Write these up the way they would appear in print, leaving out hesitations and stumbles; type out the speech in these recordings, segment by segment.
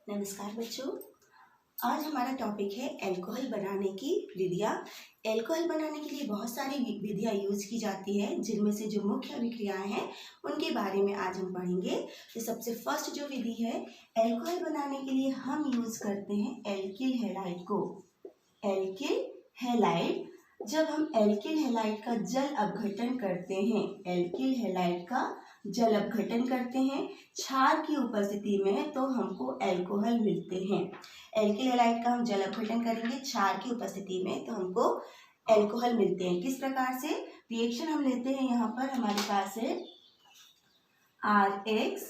नमस्कार बच्चों। आज हमारा टॉपिक है अल्कोहल बनाने की विधियाँ। अल्कोहल बनाने के लिए बहुत सारी विधियाँ यूज की जाती है, जिनमें से जो मुख्य अभिक्रियाएं हैं उनके बारे में आज हम पढ़ेंगे। तो सबसे फर्स्ट जो विधि है, अल्कोहल बनाने के लिए हम यूज करते हैं एल्किल हैलाइड को। एल्किल हैलाइड, जब हम एल्किल हैलाइड का जल अपघटन करते हैं, एल्किल हैलाइड का जल अपघटन करते हैं क्षार की उपस्थिति में, तो हमको अल्कोहल मिलते हैं। एल्किल हैलाइड का हम जल अपघटन करेंगे क्षार की उपस्थिति में, तो हमको अल्कोहल मिलते हैं। किस प्रकार से रिएक्शन हम लेते हैं, यहाँ पर हमारे पास है RH,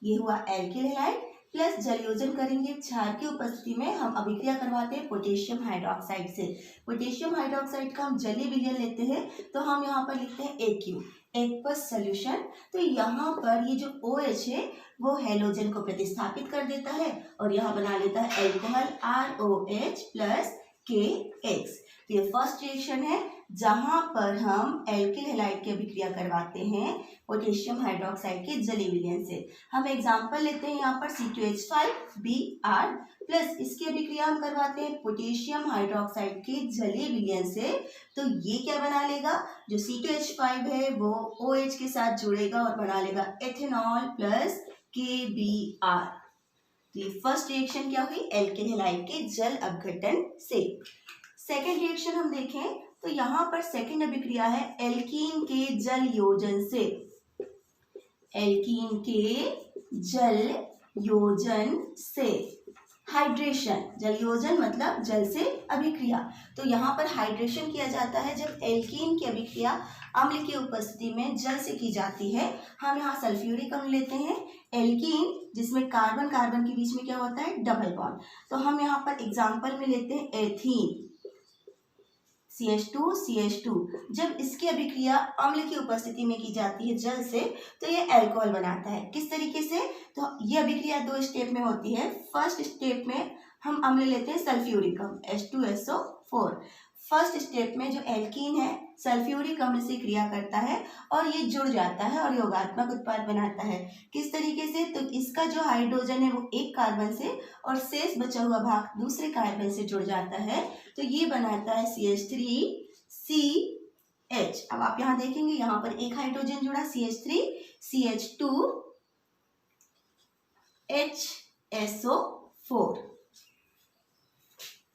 ये हुआ एल्किल हैलाइड, प्लस जलयोजन करेंगे क्षार की उपस्थिति में, हम अभिक्रिया करवाते हैं पोटेशियम हाइड्रोक्साइड से। पोटेशियम हाइड्रोक्साइड का हम जलीय विलयन लेते हैं, तो हम यहाँ पर लिखते हैं AQ, एक्वस सोल्यूशन। तो यहाँ पर ये जो OH है वो हेलोजन को प्रतिस्थापित कर देता है और यहाँ बना लेता है अल्कोहल ROH प्लस KX। तो ये फर्स्ट रिएक्शन है जहाँ पर हम एल्किल हैलाइड की अभिक्रिया करवाते हैं पोटेशियम हाइड्रोक्साइड के जलीय विलयन से। हम एग्जांपल लेते हैं यहाँ पर C2H5Br प्लस इसकी अभिक्रिया हम करवाते हैं पोटेशियम हाइड्रोक्साइड के जलीय विलयन से। तो ये क्या बना लेगा, जो C2H5 है वो OH के साथ जुड़ेगा और बना लेगा एथेनॉल प्लस KBr। तो ये फर्स्ट रिएक्शन क्या हुई, एल्किल हैलाइड के जल अपघटन से। सेकेंड रिएक्शन हम देखें तो यहाँ पर सेकेंड अभिक्रिया है एल्कीन के जल योजन से। एल्कीन के जल योजन से हाइड्रेशन, जल योजन मतलब जल से अभिक्रिया। तो यहाँ पर हाइड्रेशन किया जाता है जब एल्कीन की अभिक्रिया अम्ल की उपस्थिति में जल से की जाती है। हम यहाँ सल्फ्यूरिक अम्ल लेते हैं, एल्कीन जिसमें कार्बन कार्बन के बीच में क्या होता है, डबल बॉन्ड। तो हम यहाँ पर एग्जाम्पल में लेते हैं एथीन CH2CH2। जब इसकी अभिक्रिया अम्ल की उपस्थिति में की जाती है जल से, तो ये अल्कोहल बनाता है। किस तरीके से, तो ये अभिक्रिया दो स्टेप में होती है। फर्स्ट स्टेप में हम अम्ल लेते हैं सल्फ्यूरिक अम्ल H2SO4। फर्स्ट स्टेप में जो एल्कीन है सल्फ्यूरिक अम्ल से क्रिया करता है और ये जुड़ जाता है और योगात्मक उत्पाद बनाता है। किस तरीके से, तो इसका जो हाइड्रोजन है वो एक कार्बन से और शेष बचा हुआ भाग दूसरे कार्बन से जुड़ जाता है, तो ये बनाता है CH3CH। अब आप यहाँ देखेंगे यहाँ पर एक हाइड्रोजन जुड़ा CH3CH2HSO4।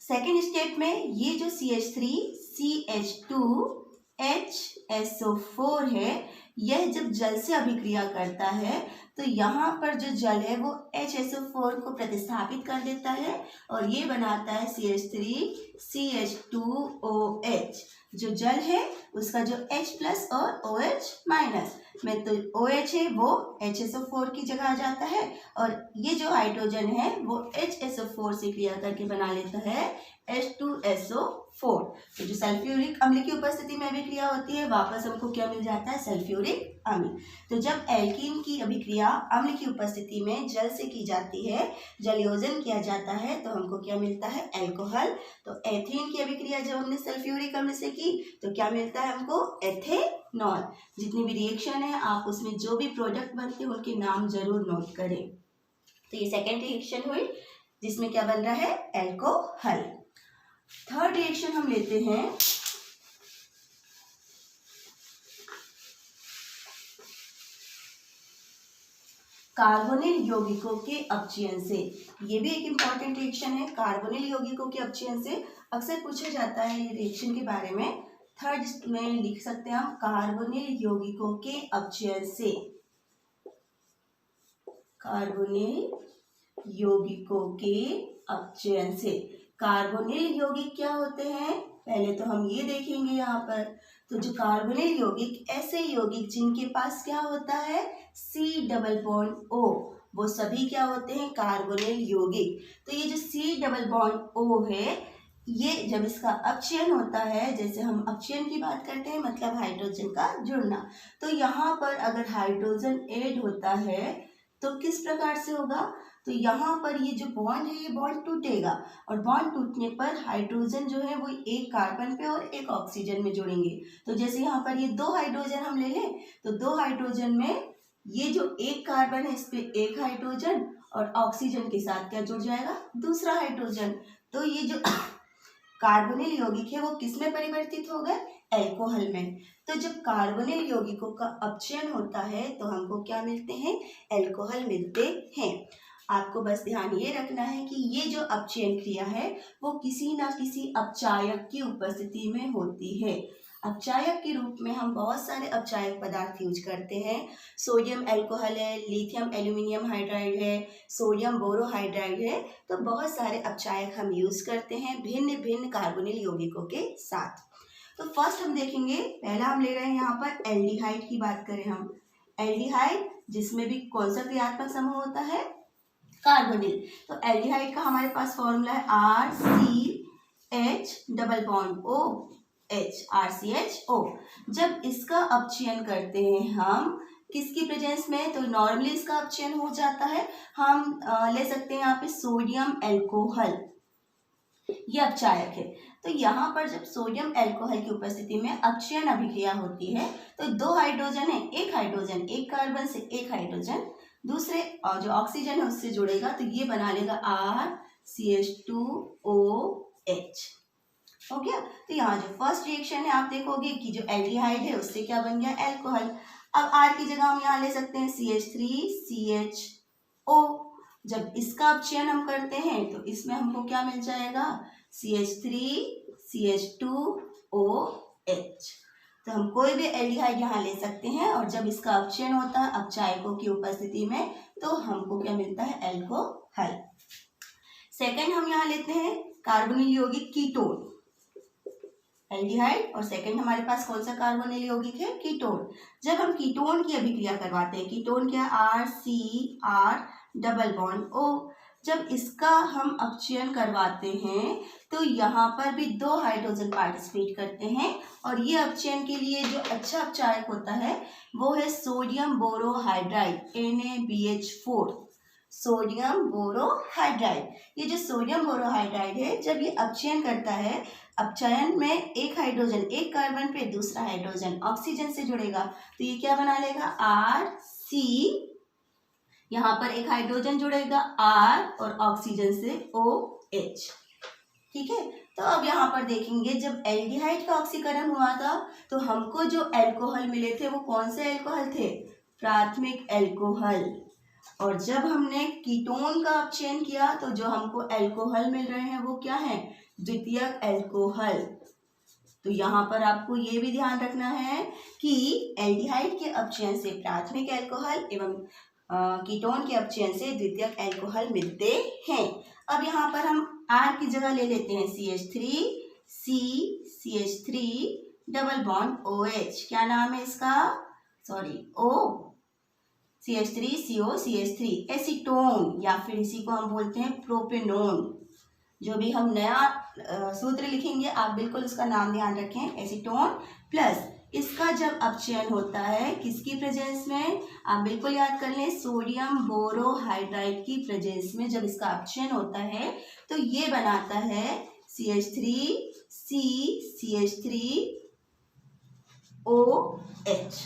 सेकेंड स्टेप में ये जो CH3CH2HSO4 है, यह जब जल से अभिक्रिया करता है तो यहाँ पर जो जल है वो HSO4 को प्रतिस्थापित कर देता है और ये बनाता है CH3CH2OH। जो जल है उसका जो H प्लस और OH माइनस में, तो OH है वो HSO4 की जगह आ जाता है और ये जो हाइड्रोजन है वो HSO4 से क्रिया करके बना लेता है H2SO4। तो जो सल्फ्यूरिक अम्ल की उपस्थिति में अभिक्रिया होती है, वापस हमको क्या मिल जाता है, सल्फ्यूरिक अम्ल। तो जब एल्कीन की अभिक्रिया अम्ल की उपस्थिति में जल से की जाती है, जलयोजन किया जाता है, तो हमको क्या मिलता है, अल्कोहल। तो एथीन की अभिक्रिया जब हमने सल्फ्यूरिक अम्ल से की तो क्या मिलता है हमको, एथेनॉल। जितनी भी रिएक्शन है आप उसमें जो भी प्रोडक्ट बनते हैं उनके नाम जरूर नोट करें। तो ये सेकेंड रिएक्शन हुई जिसमें क्या बन रहा है, अल्कोहल। थर्ड रिएक्शन हम लेते हैं कार्बोनिल यौगिकों के अपचयन से। ये भी एक इम्पॉर्टेंट रिएक्शन है, कार्बोनिल यौगिकों के अपचयन से। अक्सर पूछा जाता है ये रिएक्शन के बारे में। थर्ड में लिख सकते हैं हम कार्बोनिल यौगिकों के अपचयन से। कार्बोनिल यौगिकों के अपचयन से। कार्बोनिल यौगिक क्या होते हैं, पहले तो हम ये देखेंगे यहाँ पर। तो जो कार्बोनिल यौगिक, ऐसे यौगिक जिनके पास क्या होता है, C डबल बॉन्ड O, वो सभी क्या होते हैं, कार्बोनिल यौगिक। तो ये जो C डबल बॉन्ड O है, ये जब इसका अपचयन होता है, जैसे हम अपचयन की बात करते हैं मतलब हाइड्रोजन का जुड़ना, तो यहाँ पर अगर हाइड्रोजन ऐड होता है तो किस प्रकार से होगा, तो यहाँ पर ये जो बॉन्ड है ये बॉन्ड टूटेगा और बॉन्ड टूटने पर हाइड्रोजन जो है वो एक कार्बन पे और एक ऑक्सीजन में जुड़ेंगे। तो जैसे यहाँ पर ये दो हाइड्रोजन हम ले लें, तो दो हाइड्रोजन में ये जो एक कार्बन है इस पे एक हाइड्रोजन और ऑक्सीजन के साथ क्या जुड़ जाएगा, दूसरा हाइड्रोजन। तो ये जो कार्बोनिल यौगिक है वो किस में परिवर्तित हो गए, एल्कोहल में। तो जब कार्बोनिल यौगिकों का अपचयन होता है तो हमको क्या मिलते हैं, एल्कोहल मिलते हैं। आपको बस ध्यान ये रखना है कि ये जो अपचयन क्रिया है वो किसी ना किसी अपचायक की उपस्थिति में होती है। अपचायक के रूप में हम बहुत सारे अपचायक पदार्थ यूज करते हैं। सोडियम अल्कोहल है, लिथियम एल्यूमिनियम हाइड्राइड है, सोडियम बोरोहाइड्राइड है। तो बहुत सारे अपचायक हम यूज करते हैं भिन्न भिन्न कार्बोनिल यौगिकों के साथ। तो फर्स्ट हम देखेंगे, पहला हम ले रहे हैं यहाँ पर एल्डिहाइड की बात करें हम। एल्डिहाइड जिसमें भी कौन सा क्रियात्मक समूह होता है, कार्बोनिल। तो एल्डिहाइड का हमारे पास फॉर्मूला है RCH double bond OH, RCHO। जब इसका अपचयन करते हैं हम किसकी प्रेजेंस में, तो नॉर्मली इसका अपचयन हो जाता है, हम ले सकते हैं यहाँ पे सोडियम एल्कोहल, ये अपचायक है। तो यहाँ पर जब सोडियम एल्कोहल की उपस्थिति में अपचयन अभिक्रिया होती है तो दो हाइड्रोजन है, एक हाइड्रोजन एक कार्बन से एक हाइड्रोजन दूसरे और जो ऑक्सीजन है उससे जुड़ेगा, तो ये बना लेगा RCH2OH। हो गया। तो यहाँ जो फर्स्ट रिएक्शन है आप देखोगे कि जो एल्डिहाइड है उससे क्या बन गया, एल्कोहल। अब R की जगह हम यहाँ ले सकते हैं CH3CHO। जब इसका अपचयन हम करते हैं तो इसमें हमको क्या मिल जाएगा, CH3CH2OH। तो हम कोई भी एल्डिहाइड यहाँ ले सकते हैं और जब इसका अपचयन होता है अपचायकों की उपस्थिति में तो हमको क्या मिलता है, एल्कोहल। सेकंड हम यहाँ लेते हैं कार्बोनिल यौगिक कीटोन। एल्डिहाइड और सेकंड हमारे पास कौन सा कार्बोनिल यौगिक है, कीटोन। जब हम कीटोन की अभिक्रिया करवाते हैं, कीटोन क्या, RCR डबल बॉन्ड O। जब इसका हम अपचयन करवाते हैं तो यहाँ पर भी दो हाइड्रोजन पार्टिसिपेट करते हैं और ये अपचयन के लिए जो अच्छा अपचायक होता है वो है sodium borohydride NaBH4। Sodium borohydride, ये जो सोडियम बोरोहाइड्राइड है जब ये अपचयन करता है, अपचयन में एक हाइड्रोजन एक कार्बन पे दूसरा हाइड्रोजन ऑक्सीजन से जुड़ेगा, तो ये क्या बना लेगा, RC। यहाँ पर एक हाइड्रोजन जुड़ेगा R और ऑक्सीजन से OH। ठीक है। तो अब यहाँ पर देखेंगे जब एल्डिहाइड का ऑक्सीकरण हुआ था तो हमको जो अल्कोहल मिले थे वो कौन से अल्कोहल थे, प्राथमिक अल्कोहल। और जब हमने कीटोन का अपचयन किया तो जो हमको अल्कोहल मिल रहे हैं वो क्या है, द्वितीयक अल्कोहल। तो यहाँ पर आपको ये भी ध्यान रखना है कि एल्डिहाइड के अपचयन से प्राथमिक अल्कोहल एवं कीटोन के अपचयन से द्वितीयक अल्कोहल मिलते हैं। अब यहाँ पर हम R की जगह ले लेते हैं CH3 डबल बॉन्ड OH। क्या नाम है इसका, CH3CO एसीटोन, या फिर इसी को हम बोलते हैं प्रोपेनोन। जो भी हम नया सूत्र लिखेंगे आप बिल्कुल उसका नाम ध्यान रखें, एसीटोन। प्लस इसका जब अपचयन होता है किसकी प्रेजेंस में, आप बिल्कुल याद कर लें, सोडियम बोरोहाइड्राइड की प्रेजेंस में जब इसका अपचयन होता है तो ये बनाता है CH3CH3OH।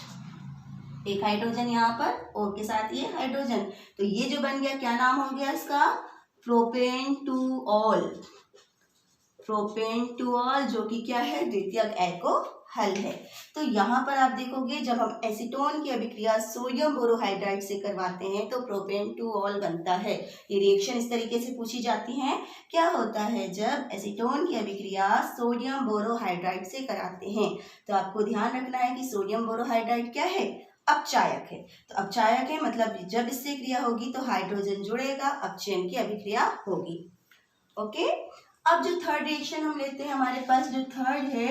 एक हाइड्रोजन यहाँ पर O के साथ ये हाइड्रोजन, तो ये जो बन गया क्या नाम हो गया इसका, प्रोपेनटूऑल। प्रोपेनटूऑल जो कि क्या है, द्वितीयक अल्कोहल है। तो यहाँ पर आप देखोगे जब हम एसीटोन की अभिक्रिया सोडियम बोरोहाइड्राइड से करवाते हैं तो प्रोपेनटूऑल बनता है। ये रिएक्शन इस तरीके से पूछी जाती है, क्या होता है जब एसीटोन की अभिक्रिया सोडियम बोरोहाइड्राइड से कराते हैं। तो आपको ध्यान रखना है कि सोडियम बोरोहाइड्राइड क्या है, अपचायक है। तो अपचायक है मतलब जब इससे क्रिया होगी तो हाइड्रोजन जुड़ेगा, अपचयन की अभिक्रिया होगी। ओके। अब जो थर्ड रिएक्शन हम लेते हैं, हमारे पास जो थर्ड है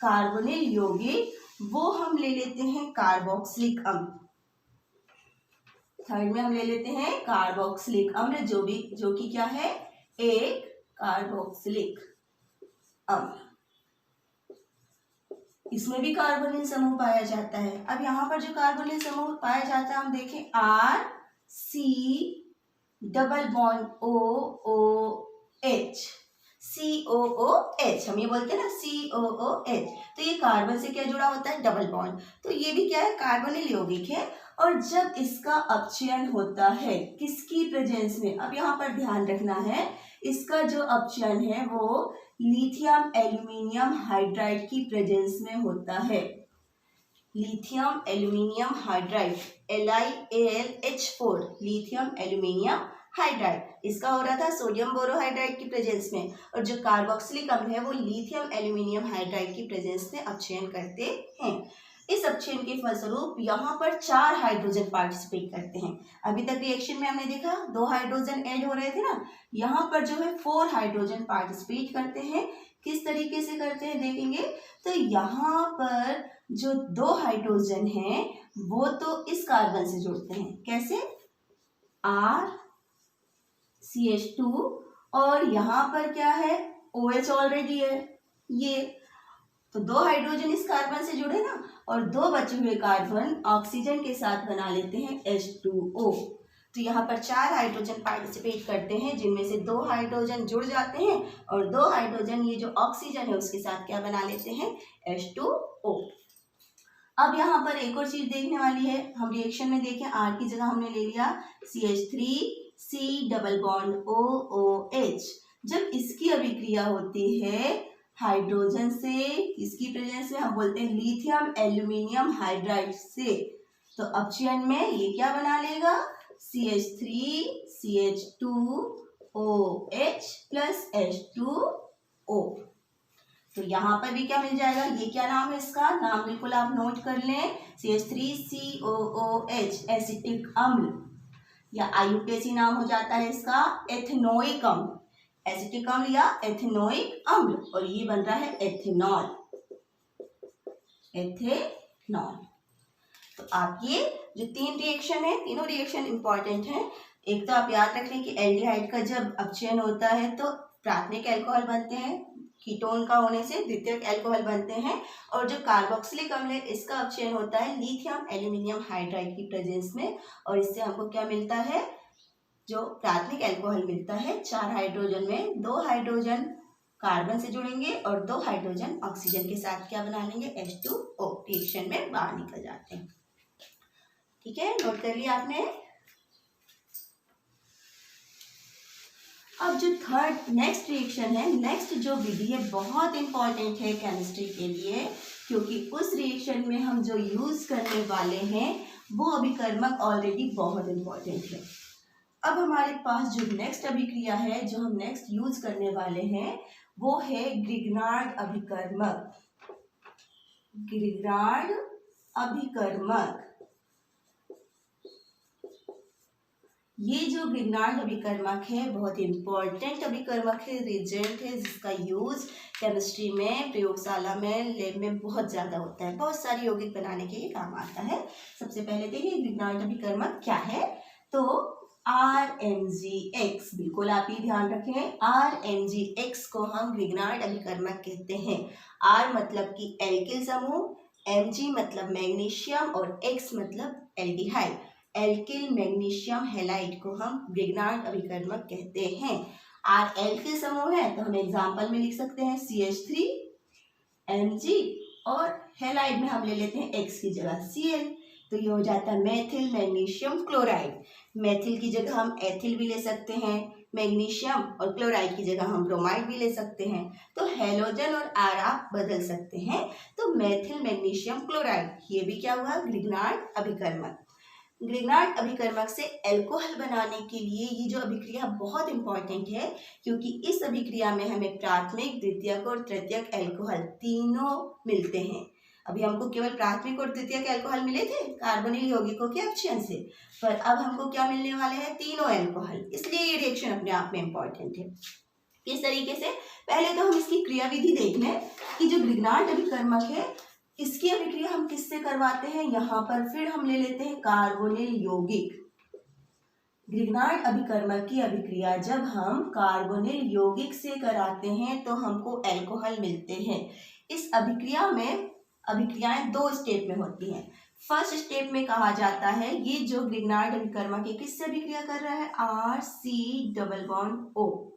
कार्बोनिल यौगिक, वो हम ले लेते हैं कार्बोक्सिलिक अम्ल। थर्ड में हम ले लेते हैं कार्बोक्सिलिक अम्ल, जो कि क्या है, एक कार्बोक्सिलिक अम्ल। इसमें भी कार्बोनिल समूह पाया जाता है। अब यहाँ पर जो कार्बोनिल समूह पाया जाता है हम देखें RC double bond OOH, COOH हम ये बोलते हैं ना, COOH। तो ये कार्बन से क्या जुड़ा होता है, डबल बॉन्ड। तो ये भी क्या है, कार्बोनिल यौगिक है और जब इसका अपचयन होता है किसकी प्रेजेंस में, अब यहाँ पर ध्यान रखना है, इसका जो अपचयन है वो लिथियम एल्यूमिनियम हाइड्राइड की प्रेजेंस में होता है। Lithium aluminium hydride LiAlH4 lithium aluminium hydride, इसका हो रहा था सोडियम बोरोहाइड्राइड की प्रेजेंस में, और जो कार्बोक्सिलिक अम्ल है वो लिथियम एल्यूमिनियम हाइड्राइड की प्रेजेंस में अपचयन करते हैं। इस अपचयन के फलस्वरूप यहाँ पर 4 हाइड्रोजन पार्टिसिपेट करते हैं। अभी तक रिएक्शन में हमने देखा 2 हाइड्रोजन ऐड हो रहे थे ना, यहाँ पर जो है 4 हाइड्रोजन पार्टिसिपेट करते हैं। किस तरीके से करते हैं देखेंगे, तो यहाँ पर जो 2 हाइड्रोजन हैं वो तो इस कार्बन से जुड़ते हैं, कैसे, RCH2, और यहाँ पर क्या है, OH ऑलरेडी है, ये तो 2 हाइड्रोजन इस कार्बन से जुड़े ना, और 2 बचे हुए कार्बन ऑक्सीजन के साथ बना लेते हैं H2O। तो यहाँ पर 4 हाइड्रोजन पार्टिसिपेट करते हैं, जिनमें से 2 हाइड्रोजन जुड़ जाते हैं और 2 हाइड्रोजन ये जो ऑक्सीजन है उसके साथ क्या बना लेते हैं, H2O। अब यहाँ पर एक और चीज देखने वाली है, हम रिएक्शन में देखें R की जगह हमने ले लिया CH3C डबल बॉन्ड OOH। जब इसकी अभिक्रिया होती है हाइड्रोजन से, इसकी प्रेजेंस में हम बोलते हैं लिथियम एल्यूमिनियम हाइड्राइड से, तो अपचयन में ये क्या बना लेगा, CH3CH2OH प्लस H2O। तो यहाँ पर भी क्या मिल जाएगा, ये क्या नाम है, इसका नाम बिल्कुल आप नोट कर लें, CH3COOH एसिटिक अम्ल, या IUPAC नाम हो जाता है इसका एथेनोइक अम्ल, एसिटिक अम्ल या एथेनोइक अम्ल, और ये बन रहा है एथेनॉल, एथेनॉल। तो आप ये जो 3 रिएक्शन है, तीनों रिएक्शन इंपॉर्टेंट है। एक तो आप याद रख लें कि एल्डिहाइड का जब अपचयन होता है तो प्राथमिक अल्कोहल बनते हैं, कीटोन का होने से द्वितीयक अल्कोहल बनते हैं, और जो कार्बोक्सिलिक अम्ल है इसका अपचयन होता है लिथियम एल्यूमिनियम हाइड्राइड की प्रेजेंस में, और इससे हमको क्या मिलता है, जो प्राथमिक अल्कोहल मिलता है। 4 हाइड्रोजन में 2 हाइड्रोजन कार्बन से जुड़ेंगे और 2 हाइड्रोजन ऑक्सीजन के साथ क्या बना लेंगे, H2O, रिएक्शन में बाहर निकल जाते हैं। ठीक है, नोट कर लिया आपने। अब जो नेक्स्ट रिएक्शन है, नेक्स्ट जो विधि है बहुत इंपॉर्टेंट है केमिस्ट्री के लिए, क्योंकि उस रिएक्शन में हम जो यूज करने वाले हैं वो अभिकर्मक ऑलरेडी बहुत इंपॉर्टेंट है। अब हमारे पास जो नेक्स्ट अभिक्रिया है, जो हम नेक्स्ट यूज करने वाले हैं, वो है ग्रिग्नार्ड अभिकर्मक। ग्रिग्नार्ड अभिकर्मक, ये जो ग्रिग्नार्ड अभिकर्मक है बहुत इंपॉर्टेंट अभिकर्मक है, रिएजेंट है, जिसका यूज केमिस्ट्री में, प्रयोगशाला में, लैब में बहुत ज्यादा होता है, बहुत सारी यौगिक बनाने के लिए काम आता है। सबसे पहले देखिए ग्रिग्नार्ड अभिकर्मक क्या है, तो RMgX, बिल्कुल आप ही ध्यान रखें, RMgX को हम ग्रिग्नार्ड अभिकर्मक कहते हैं। R मतलब कि एल्किल समूह, Mg मतलब मैग्नीशियम, और X मतलब एल्डिहाइड, एल्किल मैग्नीशियम हैलाइड को हम ग्रिग्नार्ड अभिकर्मक कहते हैं। R एल्किल समूह है तो हम एग्जाम्पल में लिख सकते हैं CH3 Mg, और हैलाइड में हम ले लेते हैं X की जगह Cl, तो ये हो जाता है मेथिल मैग्नीशियम क्लोराइड। मेथिल की जगह हम एथिल भी ले सकते हैं, मैग्नीशियम, और क्लोराइड की जगह हम ब्रोमाइड भी ले सकते हैं, तो हैलोजन और R आप बदल सकते हैं। तो मेथिल मैग्नीशियम क्लोराइड, ये भी क्या हुआ, ग्रिग्नार्ड अभिकर्मक। ग्रिग्नार्ड अभिकर्मक से अल्कोहल बनाने के लिए ये जो अभिक्रिया बहुत इंपॉर्टेंट है, क्योंकि इस अभिक्रिया में हमें प्राथमिक, द्वितीयक और तृतीयक अल्कोहल तीनों मिलते हैं। अभी हमको केवल प्राथमिक और तृतीयक अल्कोहल मिले थे कार्बोनिल यौगिकों के अपचयन से, पर अब हमको क्या मिलने वाले हैं, तीनों अल्कोहल, इसलिए ये रिएक्शन अपने आप में इंपॉर्टेंट है। किस तरीके से, पहले तो हम इसकी क्रियाविधि देख लें कि जो ग्रिग्नार्ड अभिकर्मक है इसकी अभिक्रिया हम किससे करवाते हैं, यहाँ पर फिर हम ले लेते हैं कार्बोनिल यौगिक। ग्रिग्नार्ड अभिकर्मक की अभिक्रिया जब हम कार्बोनिल यौगिक से कराते हैं तो हमको अल्कोहल मिलते हैं। इस अभिक्रिया में अभिक्रियाएं 2 स्टेप में होती हैं। फर्स्ट स्टेप में कहा जाता है, ये जो ग्रिग्नार्ड अभिकर्मक है किससे अभिक्रिया कर रहा है, RC double bond O,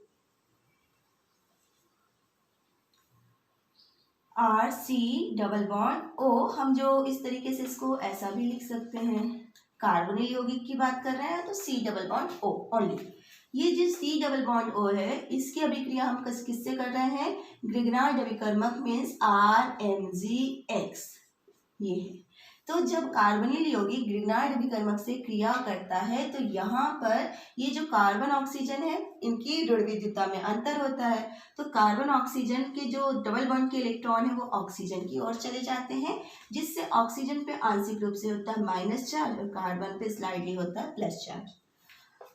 RC double bond O। हम जो इस तरीके से इसको ऐसा भी लिख सकते हैं, कार्बोनिल यौगिक की बात कर रहे हैं तो C double bond O only. ये जो C डबल बॉन्ड O है इसकी अभिक्रिया हम किससे कर रहे हैं, ग्रिग्नार्ड अभिकर्मक मीन्स RMgX ये है। तो जब कार्बोनिल यौगिक ग्रिग्नार्ड अभिकर्मक से क्रिया करता है तो यहाँ पर ये जो कार्बन ऑक्सीजन है इनकी ऋण विद्युतता में अंतर होता है। तो कार्बन ऑक्सीजन के जो डबल बॉन्ड के इलेक्ट्रॉन है वो ऑक्सीजन की ओर चले जाते हैं, जिससे ऑक्सीजन पे आंशिक रूप से होता है माइनस चार्ज और कार्बन पे स्लाइडली होता है प्लस चार्ज।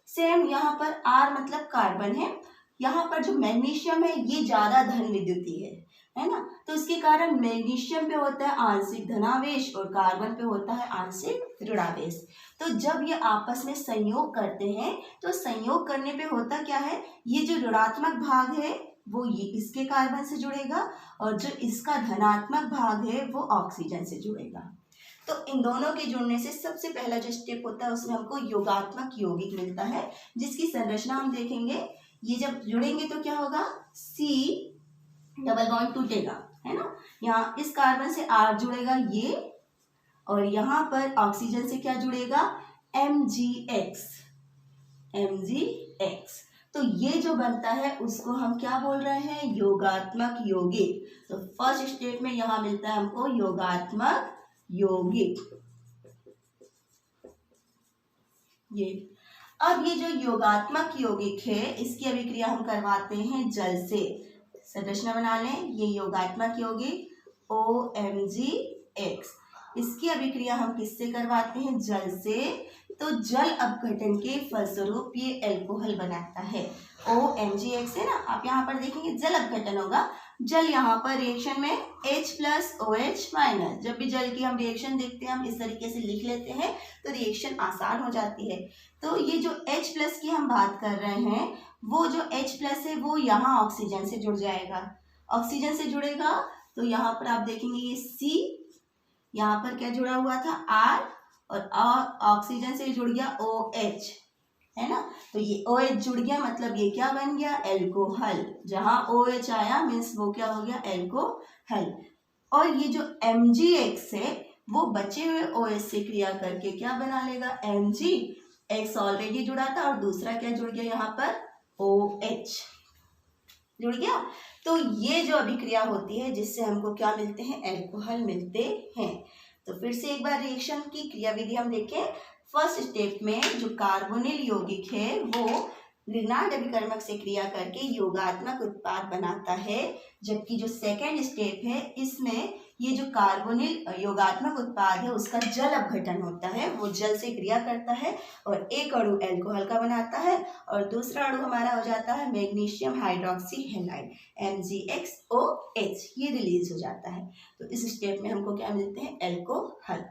सेम यहाँ पर R मतलब कार्बन है, यहाँ पर जो मैग्नीशियम है ये ज्यादा धन विद्युती है ना, तो इसके कारण मैग्नीशियम पे होता है आंशिक धनावेश और कार्बन पे होता है आंशिक ऋणावेश। तो जब ये आपस में संयोग करते हैं तो संयोग करने पे होता क्या है, ये जो ऋणात्मक भाग है वो ये इसके कार्बन से जुड़ेगा और जो इसका धनात्मक भाग है वो ऑक्सीजन से जुड़ेगा। तो इन दोनों के जुड़ने से सबसे पहला जो स्टेप होता है उसमें हमको योगात्मक यौगिक मिलता है, जिसकी संरचना हम देखेंगे। ये जब जुड़ेंगे तो क्या होगा, C डबल बॉन्ड टूटेगा, है ना। यहाँ इस कार्बन से R जुड़ेगा ये, और यहाँ पर ऑक्सीजन से क्या जुड़ेगा, MgX। तो ये जो बनता है उसको हम क्या बोल रहे हैं, योगात्मक यौगिक। तो फर्स्ट स्टेप में यहाँ मिलता है हमको योगात्मक यौगिक। ये अब ये जो योगात्मक यौगिक है इसकी अभिक्रिया हम करवाते हैं जल से। संरचना बना लें, ये योगात्मक यौगिक OMgX, इसकी अभिक्रिया हम किससे करवाते हैं, जल से। तो जल अपघटन के फलस्वरूप ये एल्कोहल बनाता है। OMgX है ना, आप यहाँ पर देखेंगे जल अपघटन होगा। जल यहाँ पर रिएक्शन में H+OH-, जब भी जल की हम रिएक्शन देखते हैं हम इस तरीके से लिख लेते हैं तो रिएक्शन आसान हो जाती है। तो ये जो H+ की हम बात कर रहे हैं, वो जो H+ है वो यहाँ ऑक्सीजन से जुड़ जाएगा। ऑक्सीजन से जुड़ेगा तो यहाँ पर आप देखेंगे ये C, यहाँ पर क्या जुड़ा हुआ था R, और ऑक्सीजन से जुड़ गया OH, है ना। तो ये OH जुड़ गया मतलब ये क्या बन गया, एल्कोहल। जहां OH आया मीन्स वो क्या हो गया, एल्कोहल। और ये जो MgX है वो बचे हुए OH से क्रिया करके क्या बना लेगा, MgX ऑलरेडी जुड़ा था और दूसरा क्या जुड़ गया यहाँ पर, OH जुड़ गया। तो ये जो अभिक्रिया होती है जिससे हमको क्या मिलते हैं, एल्कोहल मिलते हैं। तो फिर से एक बार रिएक्शन की क्रियाविधि हम देखें। फर्स्ट स्टेप में जो कार्बोनिल यौगिक है वो ग्रिग्नार्ड अभिकर्मक से क्रिया करके योगात्मक उत्पाद बनाता है, जबकि जो सेकेंड स्टेप है इसमें ये जो कार्बोनिल योगात्मक उत्पाद है उसका जल अपघटन होता है, वो जल से क्रिया करता है और एक अणु एल्कोहल का बनाता है और दूसरा अणु हमारा हो जाता है मैग्नीशियम हाइड्रोक्सी हैलाइड MgXOH, ये रिलीज हो जाता है। तो इस स्टेप में हमको क्या मिलते हैं, एल्कोहल।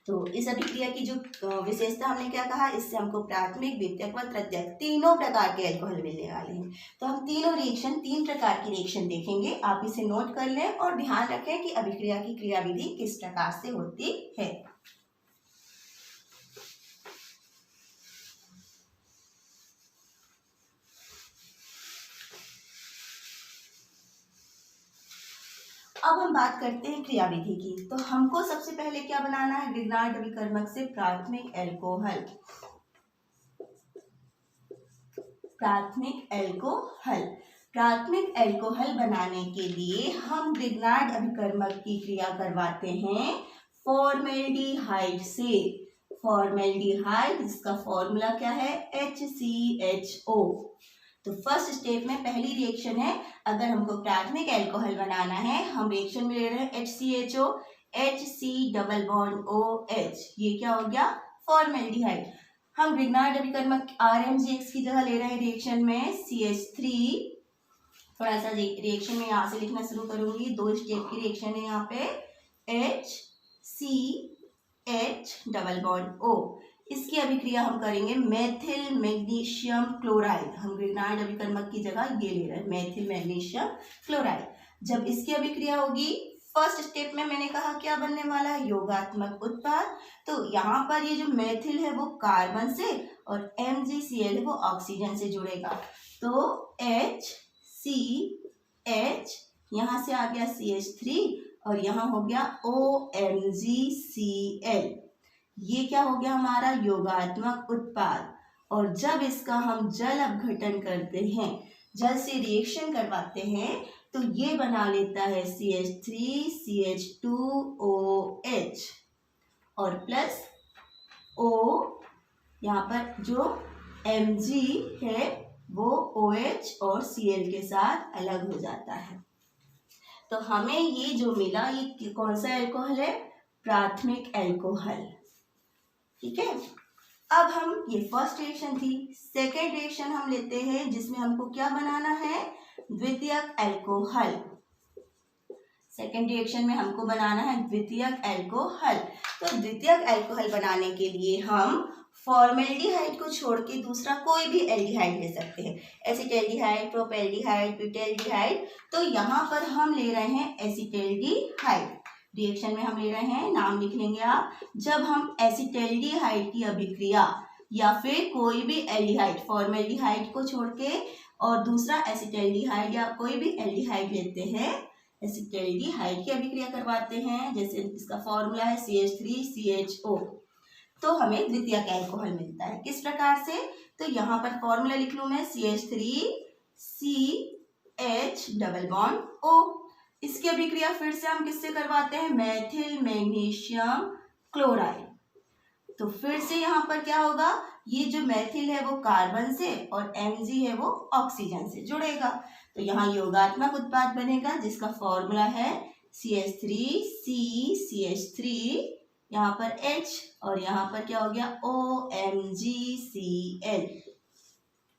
तो इस अभिक्रिया की जो विशेषता हमने क्या कहा, इससे हमको प्राथमिक, द्वितीयक व तृतीयक तीनों प्रकार के एल्कोहल मिलने वाले हैं। तो हम तीनों रिएक्शन, 3 प्रकार की रिएक्शन देखेंगे। आप इसे नोट कर लें और ध्यान रखें कि अभिक्रिया की क्रियाविधि किस प्रकार से होती है। अब हम बात करते हैं क्रियाविधि की। तो हमको सबसे पहले क्या बनाना है, ग्रिग्नार्ड अभिकर्मक से प्राथमिक एल्कोहल। प्राथमिक एल्कोहल बनाने के लिए हम ग्रिग्नार्ड अभिकर्मक की क्रिया करवाते हैं फॉर्मेल्डिहाइड से। फॉर्मेल्डिहाइड, इसका फॉर्मूला क्या है, HCHO। तो फर्स्ट स्टेप में पहली रिएक्शन है, अगर हमको प्राथमिक एल्कोहल बनाना है हम रिएक्शन में ले रहे हैं HCHO, HC double bond OH, ये क्या हो गया, फॉर्मेल्डिहाइड। हम ग्रिग्नार्ड अभिकर्मक RMgX की जगह ले रहे हैं रिएक्शन में CH3। थोड़ा सा रिएक्शन में यहाँ से लिखना शुरू करूंगी, 2 स्टेप की रिएक्शन है यहाँ पे, HCH डबल बॉन्ड O। इसकी अभिक्रिया हम करेंगे मेथिल मैग्नीशियम क्लोराइड। हम ग्रिग्नार्ड अभिकर्मक की जगह ये ले रहे हैं मेथिल मैग्नीशियम क्लोराइड। जब इसकी अभिक्रिया होगी, फर्स्ट स्टेप में मैंने कहा क्या बनने वाला है, योगात्मक उत्पाद। तो यहाँ पर ये जो मेथिल है वो कार्बन से और MgCl है वो ऑक्सीजन से जुड़ेगा। तो HCH, यहाँ से आ गया CH3 और यहाँ हो गया OMgCl। ये क्या हो गया हमारा योगात्मक उत्पाद। और जब इसका हम जल अपघटन करते हैं, जल से रिएक्शन करवाते हैं, तो ये बना लेता है CH3CH2OH और प्लस O, यहाँ पर जो Mg है वो OH और Cl के साथ अलग हो जाता है। तो हमें ये जो मिला ये कौन सा एल्कोहल है? प्राथमिक एल्कोहल। ठीक है, अब हम ये फर्स्ट रिएक्शन थी। सेकेंड रिएक्शन हम लेते हैं जिसमें हमको क्या बनाना है? द्वितीयक एल्कोहल। सेकेंड रिएक्शन में हमको बनाना है द्वितीयक एल्कोहल। तो द्वितीयक एल्कोहल बनाने के लिए हम फॉर्मेल्डिहाइड को छोड़ के दूसरा कोई भी एल्डिहाइड ले सकते हैं, एसिटैल्डिहाइड, प्रोपेल्डिहाइड, ब्यूटाल्डिहाइड। तो यहाँ पर हम ले रहे हैं एसिटैल्डिहाइड। रिएक्शन में हम ले रहे हैं, नाम लिख लेंगे आप। जब हम एसिटैल्डिहाइड की अभिक्रिया या फिर कोई भी एल्डिहाइड, फॉर्मेल्डिहाइड को छोड़ के और दूसरा एसिटैल्डिहाइड या कोई भी एल्डिहाइड लेते हैं, एसिटैल्डिहाइड की अभिक्रिया करवाते हैं, जैसे इसका फॉर्मूला है CH3CHO, तो हमें द्वितीयक एल्कोहल मिलता है। किस प्रकार से? तो यहाँ पर फॉर्मूला लिख लूं मैं, CH3CH डबल बॉन्ड O। इसकी अभिक्रिया फिर से हम किससे करवाते हैं? Methyl magnesium chloride. तो फिर से यहाँ पर क्या होगा? ये जो मेथिल है वो कार्बन से और Mg है वो ऑक्सीजन से जुड़ेगा, तो यहाँ योगात्मक उत्पाद बनेगा जिसका फॉर्मूला है CH3CCH3, यहाँ पर H और यहाँ पर क्या हो गया? OMgCl।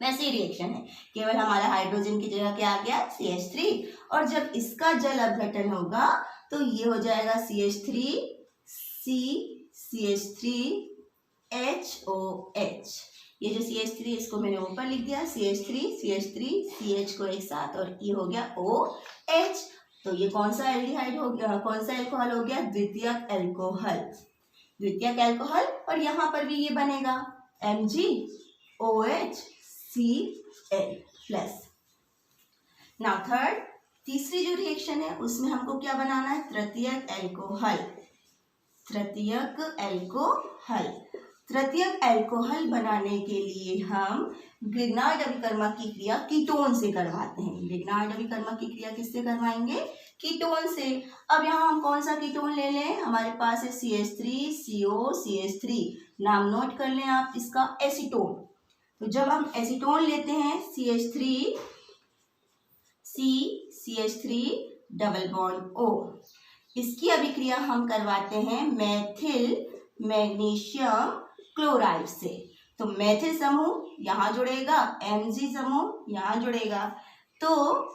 वैसे ही रिएक्शन है, केवल हमारा हाइड्रोजन की जगह क्या आ गया? CH3। और जब इसका जल अपघटन होगा तो ये हो जाएगा CH3CCH3HOH। ये जो CH3 इसको मैंने ऊपर लिख दिया, CH3CH3CH को एक साथ, और ये हो गया OH। तो ये कौन सा एल्डिहाइड हो गया? कौन सा एल्कोहल हो गया? द्वितीयक एल्कोहल। द्वितीयक एल्कोहल। और यहाँ पर भी ये बनेगा MgOHCl प्लस। नाउ थर्ड, तीसरी जो रिएक्शन है उसमें हमको क्या बनाना है? तृतीयक एल्कोहल। तृतीयक एल्कोहल। तृतीयक एल्कोहल बनाने के लिए हम ग्रिग्नार्ड अभिकर्मक की क्रिया कीटोन से करवाते हैं। ग्रिग्नार्ड अभिकर्मक की क्रिया किससे करवाएंगे? कीटोन से। अब यहाँ हम कौन सा कीटोन ले लें? हमारे पास है CH3COCH3। नाम नोट कर लें आप इसका, एसीटोन। तो जब हम एसीटोन लेते हैं CH3C डबल बॉन्ड O, इसकी अभिक्रिया हम करवाते हैं मेथिल मैग्नीशियम क्लोराइड से। तो मेथिल समूह यहाँ जुड़ेगा, Mg समूह यहाँ जुड़ेगा, तो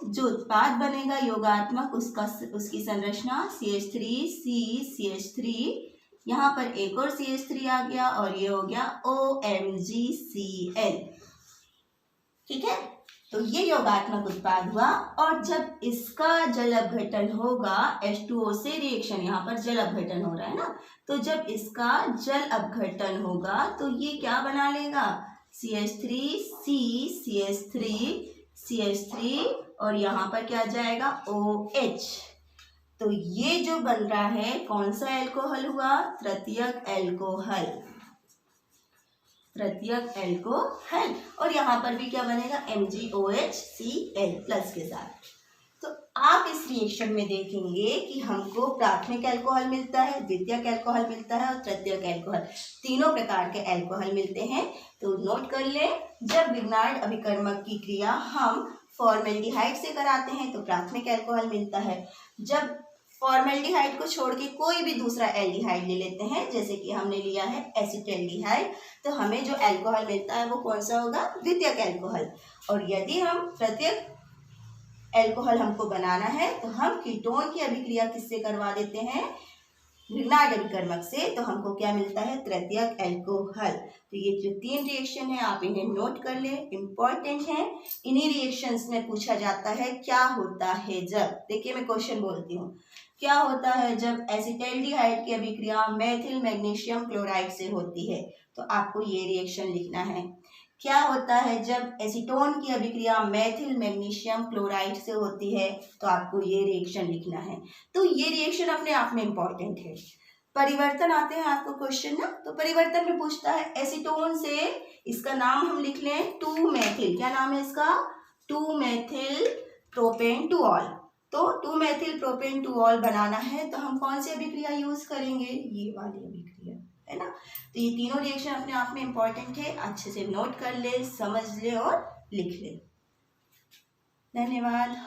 जो उत्पाद बनेगा योगात्मक उसकी संरचना CH3CCH3, यहाँ पर एक और CH3 आ गया और ये हो गया OMgCl। ठीक है, तो ये योगात्मक उत्पाद हुआ। और जब इसका जल अपघटन होगा, H2O से रिएक्शन, यहाँ पर जल अपघटन हो रहा है ना, तो जब इसका जल अपघटन होगा तो ये क्या बना लेगा? CH3CCH3CH3 और यहाँ पर क्या जाएगा? OH। तो ये जो बन रहा है कौन सा एल्कोहल हुआ? तृतीयक एल्कोहल। तृतीयक एल्कोहल। और यहाँ पर भी क्या बनेगा? MgOHCl प्लस के साथ। तो आप इस रिएक्शन में देखेंगे कि हमको प्राथमिक एल्कोहल मिलता है, द्वितीयक एल्कोहल मिलता है और तृतीयक एल्कोहल, तीनों प्रकार के एल्कोहल मिलते हैं। तो नोट कर लें, जब ग्रिग्नार्ड अभिकर्मक की क्रिया हम फॉर्मेल्डिहाइड से कराते हैं तो प्राथमिक एल्कोहल मिलता है। जब फॉर्मेल्डिहाइड को छोड़ के कोई भी दूसरा एल्डिहाइड ले लेते हैं, जैसे कि हमने लिया है एसिटैल्डिहाइड, तो हमें जो एल्कोहल मिलता है वो कौन सा होगा? द्वितीयक एल्कोहल। और यदि हम तृतीयक एल्कोहल हमको बनाना है तो हम कीटोन की अभिक्रिया किससे करवा देते हैं? ग्रिग्नार्ड अभिकर्मक से, तो हमको क्या मिलता है? तृतीयक एल्कोहल। तो ये जो तीन रिएक्शन है आप इन्हें नोट कर ले, इम्पॉर्टेंट है। इन्हीं रिएक्शंस में पूछा जाता है क्या होता है जब, देखिए मैं क्वेश्चन बोलती हूँ, क्या होता है जब एसिटैल्डिहाइड की अभिक्रिया मेथिल मैग्नीशियम क्लोराइड से होती है, तो आपको ये रिएक्शन लिखना है। क्या होता है जब एसीटोन की अभिक्रिया मेथिल मैग्नीशियम क्लोराइड से होती है, तो आपको ये रिएक्शन लिखना है। तो ये रिएक्शन अपने आप में इम्पॉर्टेंट है, परिवर्तन आते हैं आपको क्वेश्चन ना, तो परिवर्तन में पूछता है एसीटोन से, इसका नाम हम लिख लें 2-मेथिल, क्या नाम है इसका, 2-मेथिल प्रोपेनटुऑल। तो 2-मेथिल प्रोपेनटुऑल बनाना है तो हम कौन सी अभिक्रिया यूज करेंगे, ये वाली अभिक्रिया, है ना। तो ये तीनों रिएक्शन अपने आप में इंपॉर्टेंट है, अच्छे से नोट कर ले, समझ ले और लिख ले। धन्यवाद।